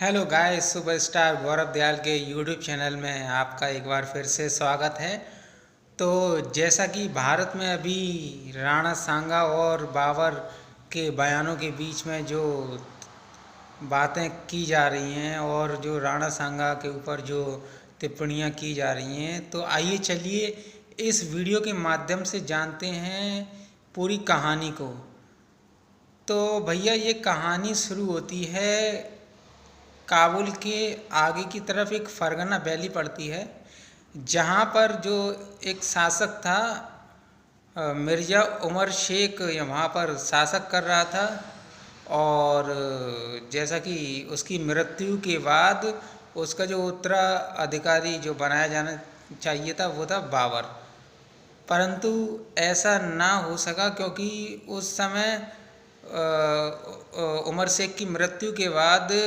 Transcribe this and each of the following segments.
Hello guys, superstar Gaurav Dayal के YouTube channel में आपका एक बार फिर से स्वागत है। तो जैसा कि भारत में अभी राणा सांगा और बाबर के बयानों के बीच में जो बातें की जा रही हैं और जो राणा सांगा के ऊपर जो टिप्पणियां की जा रही हैं, तो आइए चलिए इस वीडियो के माध्यम से जानते हैं पूरी कहानी को। तो भैया, ये कहानी शुरू होती है काबुल के आगे की तरफ एक फरगना वैली पड़ती है, जहाँ पर जो एक शासक था मिर्ज़ा उमर शेख वहाँ पर शासक कर रहा था। और जैसा कि उसकी मृत्यु के बाद उसका जो उत्तराधिकारी जो बनाया जाना चाहिए था वो था बाबर, परंतु ऐसा ना हो सका क्योंकि उस समय उमर शेख की मृत्यु के बाद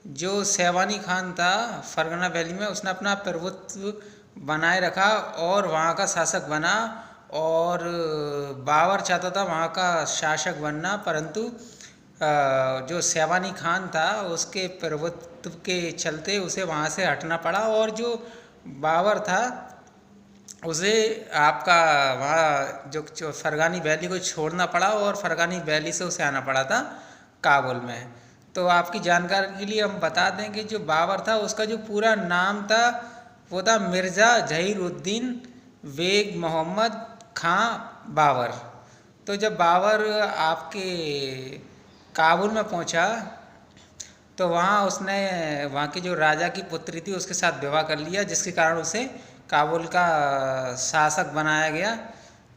जो सैवानी खान था फरगना वैली में, उसने अपना प्रभुत्व बनाए रखा और वहाँ का शासक बना। और बाबर चाहता था वहाँ का शासक बनना, परंतु जो सैवानी खान था उसके प्रभुत्व के चलते उसे वहाँ से हटना पड़ा और जो बाबर था उसे आपका वहाँ जो फरगानी वैली को छोड़ना पड़ा और फरगानी वैली से उसे आना पड़ा था काबुल में। तो आपकी जानकारी के लिए हम बता दें कि जो बाबर था उसका जो पूरा नाम था वो था मिर्ज़ा ज़हीरुद्दीन बेग मोहम्मद खां बाबर। तो जब बाबर आपके काबुल में पहुंचा तो वहाँ उसने वहाँ की जो राजा की पुत्री थी उसके साथ विवाह कर लिया, जिसके कारण उसे काबुल का शासक बनाया गया।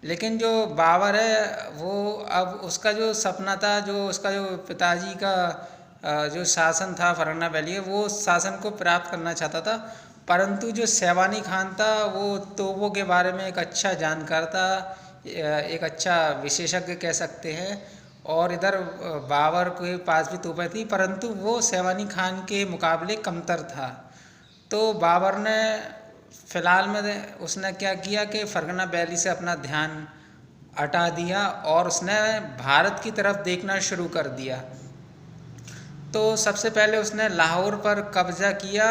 लेकिन जो बाबर है वो अब उसका जो सपना था, जो उसका जो पिताजी का जो शासन था फरगना वैली, वो शासन को प्राप्त करना चाहता था, परंतु जो सैवानी खान था वो तोपों के बारे में एक अच्छा जानकार था, एक अच्छा विशेषज्ञ कह सकते हैं। और इधर बाबर के पास भी तोपें थी, परंतु वो सैवानी खान के मुकाबले कमतर था। तो बाबर ने फिलहाल में उसने क्या किया कि फरगना वैली से अपना ध्यान हटा दिया और उसने भारत की तरफ देखना शुरू कर दिया। तो सबसे पहले उसने लाहौर पर कब्जा किया,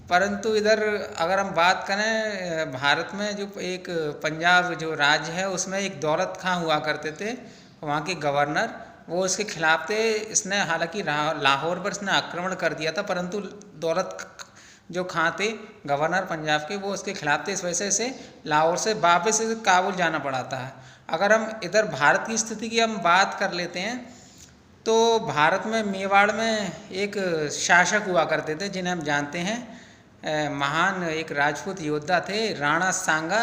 परंतु इधर अगर हम बात करें भारत में जो एक पंजाब जो राज्य है उसमें एक दौलत खां हुआ करते थे, वहाँ के गवर्नर, वो इसके खिलाफ थे। इसने हालांकि लाहौर पर इसने आक्रमण कर दिया था, परंतु दौलत जो खां थे गवर्नर पंजाब के, वो उसके खिलाफ थे। इस वजह से इसे लाहौर से वापस काबुल जाना पड़ा था। अगर हम इधर भारत की स्थिति की हम बात कर लेते हैं तो भारत में मेवाड़ में एक शासक हुआ करते थे जिन्हें हम जानते हैं महान एक राजपूत योद्धा थे राणा सांगा,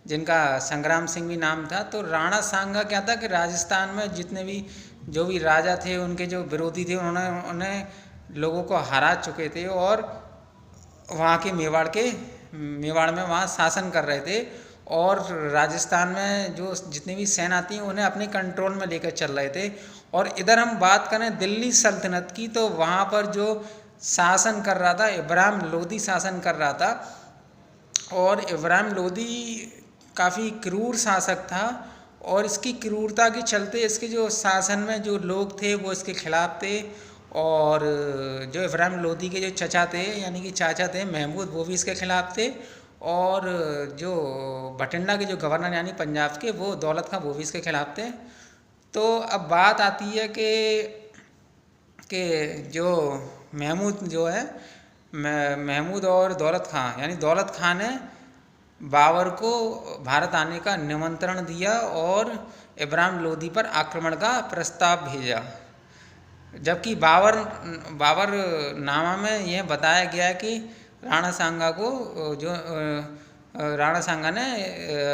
जिनका संग्राम सिंह भी नाम था। तो राणा सांगा क्या था कि राजस्थान में जितने भी जो भी राजा थे उनके जो विरोधी थे उन्हें लोगों को हरा चुके थे और वहाँ के मेवाड़ में वहाँ शासन कर रहे थे। और राजस्थान में जो जितनी भी सेना थी उन्हें अपने कंट्रोल में लेकर चल रहे थे। और इधर हम बात करें दिल्ली सल्तनत की, तो वहाँ पर जो शासन कर रहा था इब्राहिम लोदी शासन कर रहा था। और इब्राहिम लोदी काफ़ी क्रूर शासक था और इसकी क्रूरता के चलते इसके जो शासन में जो लोग थे वो इसके खिलाफ थे। और जो इब्राहिम लोदी के जो चचा थे यानी कि चाचा थे महमूद, वो भी इसके खिलाफ थे। और जो बठिंडा के जो गवर्नर यानी पंजाब के, वो दौलत खां, वो भी इसके खिलाफ थे। तो अब बात आती है कि जो महमूद जो है महमूद और दौलत खां यानी दौलत खां ने बाबर को भारत आने का निमंत्रण दिया और इब्राहिम लोदी पर आक्रमण का प्रस्ताव भेजा। जबकि बाबर नामा में यह बताया गया है कि राणा सांगा ने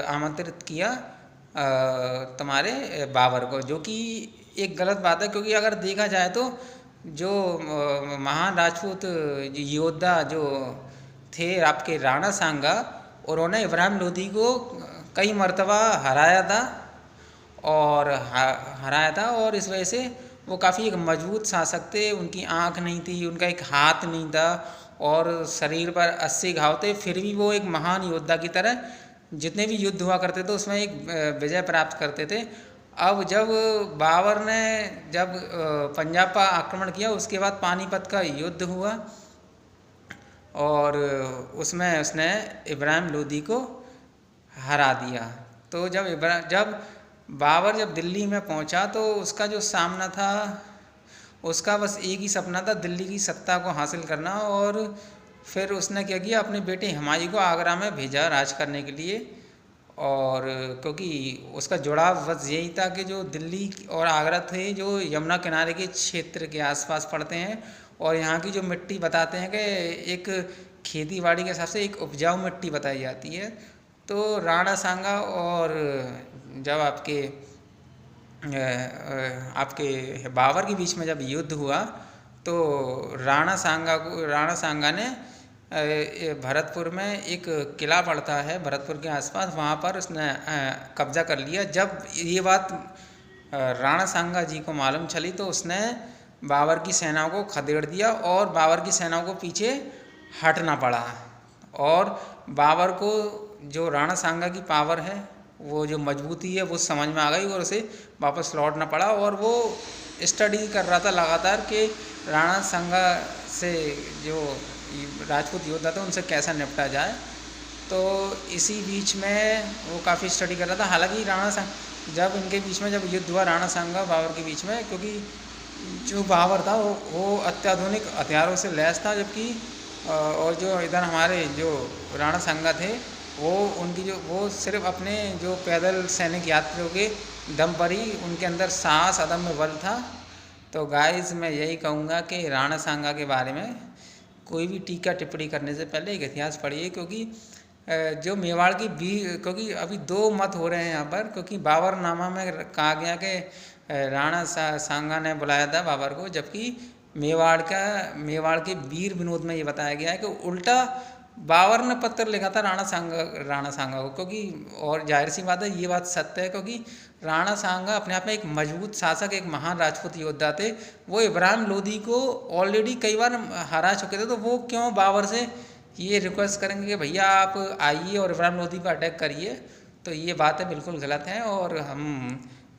आमंत्रित किया तुम्हारे बाबर को, जो कि एक गलत बात है। क्योंकि अगर देखा जाए तो जो महान राजपूत योद्धा जो थे आपके राणा सांगा, उन्होंने इब्राहिम लोदी को कई मर्तबा हराया था और इस वजह से वो काफ़ी एक मजबूत शासक थे। उनकी आँख नहीं थी, उनका एक हाथ नहीं था और शरीर पर 80 घाव थे, फिर भी वो एक महान योद्धा की तरह जितने भी युद्ध हुआ करते थे उसमें एक विजय प्राप्त करते थे। अब जब बाबर ने जब पंजाब पर आक्रमण किया, उसके बाद पानीपत का युद्ध हुआ और उसमें उसने इब्राहिम लोदी को हरा दिया। तो जब बाबर जब दिल्ली में पहुंचा तो उसका जो सामना था, उसका बस एक ही सपना था, दिल्ली की सत्ता को हासिल करना। और फिर उसने क्या किया, अपने बेटे हुमायूं को आगरा में भेजा राज करने के लिए। और क्योंकि उसका जुड़ाव बस यही था कि जो दिल्ली और आगरा थे जो यमुना किनारे के क्षेत्र के आसपास पड़ते हैं, और यहाँ की जो मिट्टी बताते हैं कि एक खेती बाड़ी के हिसाब से एक उपजाऊ मिट्टी बताई जाती है। तो राणा सांगा और जब आपके बाबर के बीच में जब युद्ध हुआ तो राणा सांगा ने भरतपुर में एक किला पड़ता है भरतपुर के आसपास, वहाँ पर उसने कब्जा कर लिया। जब ये बात राणा सांगा जी को मालूम चली तो उसने बाबर की सेनाओं को खदेड़ दिया और बाबर की सेनाओं को पीछे हटना पड़ा। और बाबर को जो राणा सांगा की पावर है, वो जो मजबूती है, वो समझ में आ गई और उसे वापस लौटना पड़ा। और वो स्टडी कर रहा था लगातार कि राणा सांगा से जो राजपूत योद्धा थे उनसे कैसा निपटा जाए। तो इसी बीच में वो काफ़ी स्टडी कर रहा था। हालांकि जब इनके बीच में जब युद्ध हुआ राणा सांगा बाबर के बीच में, क्योंकि जो बाबर था वो अत्याधुनिक हथियारों से लैस था, जबकि और जो इधर हमारे जो राणा सांगा थे वो सिर्फ अपने जो पैदल सैनिक यात्रियों के दम पर ही उनके अंदर साहस अदम्य बल था। तो गाइस मैं यही कहूँगा कि राणा सांगा के बारे में कोई भी टीका टिप्पणी करने से पहले एक इतिहास पढ़िए, क्योंकि जो मेवाड़ की क्योंकि अभी दो मत हो रहे हैं यहाँ पर। क्योंकि बाबरनामा में कहा गया कि राणा सांगा ने बुलाया था बाबर को, जबकि मेवाड़ के वीर विनोद में ये बताया गया है कि उल्टा बाबर ने पत्र लिखा था राणा सांगा को। क्योंकि और जाहिर सी बात है, ये बात सत्य है, क्योंकि राणा सांगा अपने आप में एक मजबूत शासक, एक महान राजपूत योद्धा थे। वो इब्राहिम लोदी को ऑलरेडी कई बार हरा चुके थे, तो वो क्यों बाबर से ये रिक्वेस्ट करेंगे कि भैया आप आइए और इब्राहिम लोदी पर अटैक करिए। तो ये बातें बिल्कुल गलत हैं। और हम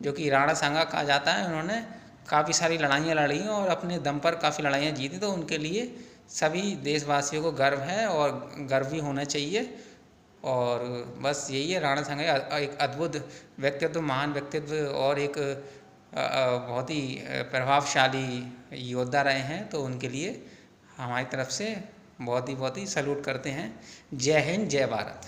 जो कि राणा सांगा कहा जाता है, उन्होंने काफ़ी सारी लड़ाइयाँ लड़ी और अपने दम पर काफ़ी लड़ाइयाँ जीती। तो उनके लिए सभी देशवासियों को गर्व है और गर्व भी होना चाहिए। और बस यही है, राणा सांगा एक अद्भुत व्यक्तित्व, महान व्यक्तित्व और एक बहुत ही प्रभावशाली योद्धा रहे हैं। तो उनके लिए हमारी तरफ से बहुत ही सैल्यूट करते हैं। जय हिंद, जय भारत।